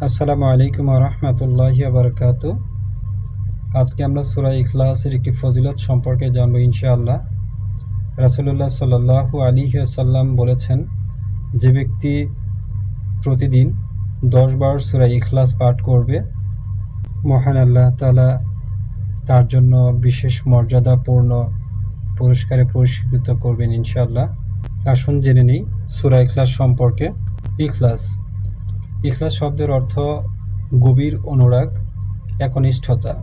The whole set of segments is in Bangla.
আসসালামু আলাইকুম রহমতুল্লাহি বারকাতু। আজকে আমরা সূরা ইখলাসের একটি ফজিলত সম্পর্কে জানব ইনশাআল্লাহ। রাসূলুল্লাহ সাল্লাল্লাহু আলাইহি ওয়াসাল্লাম বলেছেন, যে ব্যক্তি প্রতিদিন 10 বার সূরা ইখলাস পাঠ করবে, মহান আল্লাহ তাআলা তার জন্য বিশেষ মর্যাদাপূর্ণ পুরস্কারে পুরস্কৃত করবেন ইনশাআল্লাহ। আসুন জেনে নিই সূরা ইখলাস সম্পর্কে। ইখলাস শব্দের অর্থ গভীর অনুরাগ, একনিষ্ঠতা।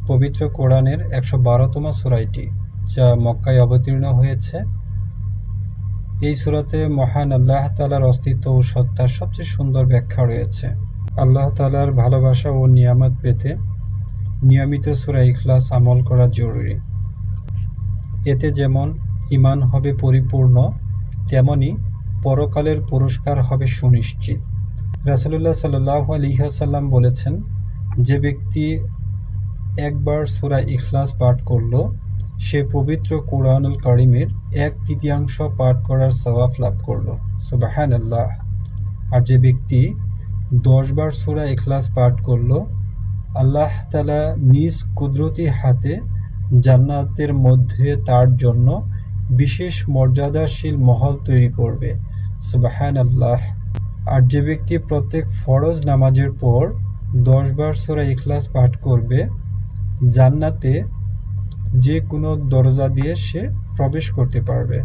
পবিত্র কোরআনের 112তম সূরা এটি, যা মক্কায় অবতীর্ণ হয়েছে। এই সূরাতে মহান আল্লাহ তাআলার অস্তিত্ব ও সত্তার সবচেয়ে সুন্দর ব্যাখ্যা রয়েছে। আল্লাহ তাআলার ভালোবাসা ও নিয়ামত পেতে নিয়মিত সূরা ইখলাস আমল করা জরুরি। এতে যেমন ঈমান হবে পরিপূর্ণ, তেমনি পরকালের পুরস্কার হবে সুনিশ্চিত। রাসূলুল্লাহ সাল্লাল্লাহু আলাইহি ওয়াসাল্লাম বলেছেন, যে ব্যক্তি একবার সূরা ইখলাস পাঠ করল, সে পবিত্র কুরআনুল কারীমের 1/3 পাঠ করার সওয়াব লাভ করল। সুবহানাল্লাহ। আর যে ব্যক্তি 10 বার সূরা ইখলাস পাঠ করল, আল্লাহ তাআলা নিজ কুদরতি হাতে জান্নাতের মধ্যে তার জন্য বিশেষ মর্যাদাশীল মহল তৈরি করবে। সুবহানাল্লাহ। আর যে ব্যক্তি প্রত্যেক ফরজ নামাজের পর 10 বার সূরা ইখলাস পাঠ করবে, জান্নাতে যে কোনো দরজা দিয়ে সে প্রবেশ করতে পারবে।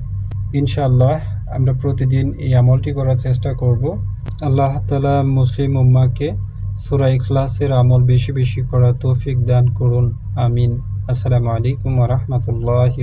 ইনশাআল্লাহ আমরা প্রতিদিন এই আমলটি করার চেষ্টা করব। আল্লাহ তাআলা মুসলিম উম্মাহকে সূরা ইখলাসের আমল বেশি বেশি করার তৌফিক দান করুন। আমিন। আসসালামু আলাইকুম ওয়া রাহমাতুল্লাহি।